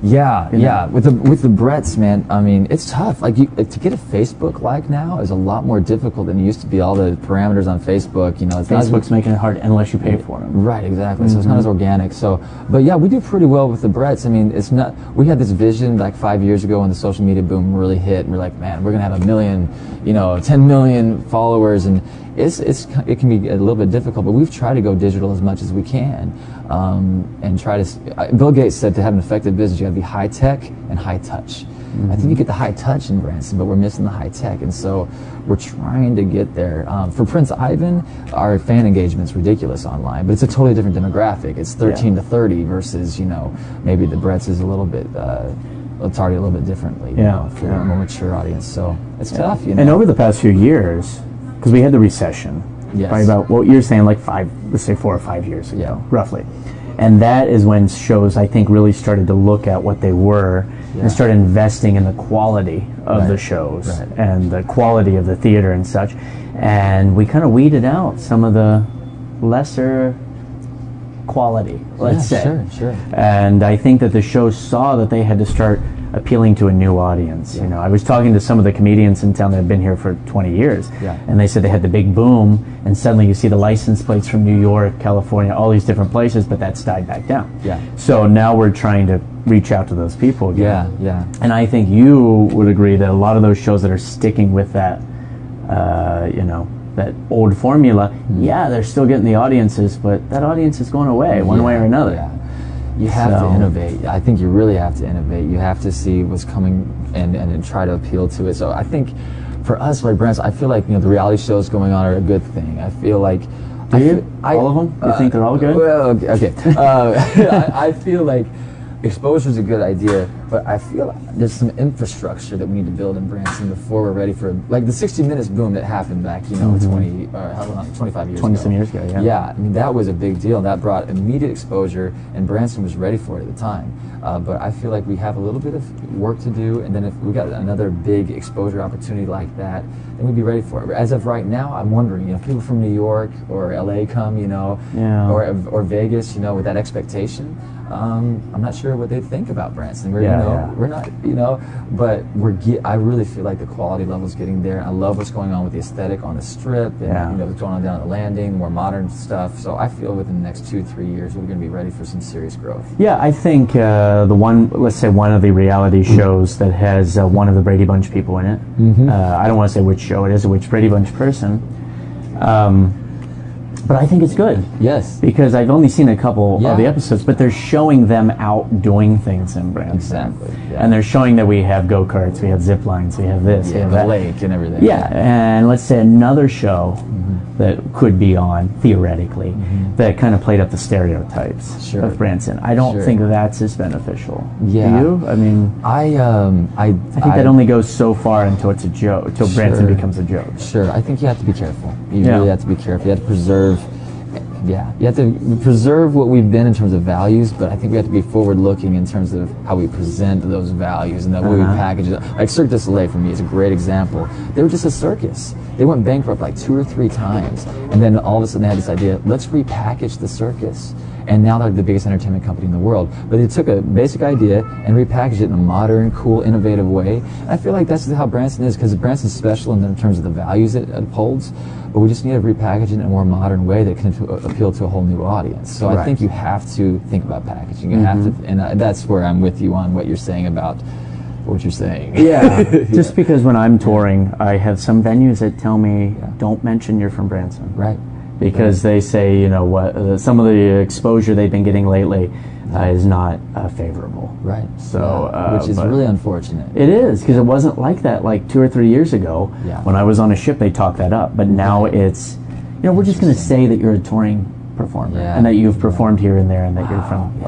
Yeah, yeah. With the Bretts, man, I mean, it's tough. Like, to get a Facebook like now is a lot more difficult than it used to be. All the parameters on Facebook, you know, Facebook's making it hard unless you pay for them. Right, exactly. So it's not as organic. So, but yeah, we do pretty well with the Bretts. I mean, it's not. We had this vision like 5 years ago when the social media boom really hit, and we're like, man, we're gonna have 1 million, 10 million followers, and it can be a little bit difficult. But we've tried to go digital as much as we can, and try to. Bill Gates said to have an effective business, you got to be high tech and high touch. I think you get the high touch in Branson, but we're missing the high tech, and so we're trying to get there. For Prince Ivan, our fan engagement's ridiculous online, but it's a totally different demographic. It's 13 to 30 versus, maybe the Bretts is a little bit, it's already a little bit differently, for a more mature audience. So it's tough, And over the past few years, because we had the recession, probably about what you're saying, like 4 or 5 years ago, roughly. And that is when shows, I think, really started to look at what they were and started investing in the quality of the shows and the quality of the theater and such. And we kind of weeded out some of the lesser quality, let's say. Sure. And I think that the shows saw that they had to start appealing to a new audience. I was talking to some of the comedians in town that have been here for 20 years, and they said they had the big boom, and suddenly you see the license plates from New York, California, all these different places, but that's died back down. So now we're trying to reach out to those people again. And I think you would agree that a lot of those shows that are sticking with that, that old formula, they're still getting the audiences, but that audience is going away one way or another. You have to innovate. I think you really have to innovate. You have to see what's coming and try to appeal to it. So I think for us, like Branson, I feel like the reality shows going on are a good thing. I feel like all of them? You think they're all good? Well, okay. I feel like exposure is a good idea, but I feel like there's some infrastructure that we need to build in Branson before we're ready for like the 60 Minutes boom that happened back 25 years 20-some years ago. I mean, that was a big deal. That brought immediate exposure, and Branson was ready for it at the time. But I feel like we have a little bit of work to do, and then if we got another big exposure opportunity like that, then we'd be ready for it. As of right now, I'm wondering, if people from New York or LA come, or Vegas, with that expectation, I'm not sure what they think about Branson. We're not, but I really feel like the quality level is getting there. I love what's going on with the aesthetic on the Strip, and what's going on down at the Landing, more modern stuff. So I feel within the next 2-3 years we're going to be ready for some serious growth. Yeah, I think let's say one of the reality shows that has one of the Brady Bunch people in it. I don't want to say which show it is or which Brady Bunch person. But I think it's good. Yes. Because I've only seen a couple of the episodes, but they're showing them out doing things in Branson. Exactly. Yeah. And they're showing that we have go-karts, we have zip lines, we have this, we have that. The lake and everything. Yeah, and let's say another show that could be on, theoretically, that kind of played up the stereotypes of Branson. I don't think that's as beneficial. Yeah. Do you? I mean, I think that only goes so far until it's a joke, until Branson becomes a joke. Sure. I think you have to be careful. You really have to be careful. You have to preserve. You have to preserve what we've been in terms of values, but I think we have to be forward-looking in terms of how we present those values and the way we package it. Like Cirque du Soleil for me is a great example. They were just a circus. They went bankrupt like 2 or 3 times, and then all of a sudden they had this idea, let's repackage the circus. And now they're the biggest entertainment company in the world. But they took a basic idea and repackaged it in a modern, cool, innovative way. And I feel like that's how Branson is, because Branson's special in terms of the values it upholds, but we just need to repackage it in a more modern way that can appeal to a whole new audience. So I think you have to think about packaging. You have to, and that's where I'm with you on what you're saying about what you're saying. Just because when I'm touring, I have some venues that tell me, don't mention you're from Branson. Right. Because they say, some of the exposure they've been getting lately is not favorable. Right. So, which is really unfortunate. It is, because it wasn't like that like 2 or 3 years ago. When I was on a ship, they talked that up. But now it's, we're just going to say that you're a touring performer and that you've performed here and there and that you're from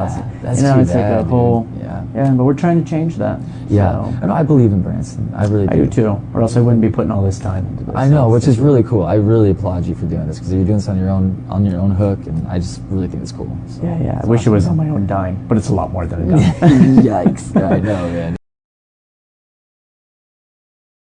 that's too it's bad, like a whole but we're trying to change that. And I believe in Branson. I really do. I do too, or else I wouldn't be putting all this time into this. I know, which is really cool. I really applaud you for doing this, because you're doing this on your own hook, and I just really think it's cool. So I wish it was on my own dime, but it's a lot more than a dime. Yikes. I know, man.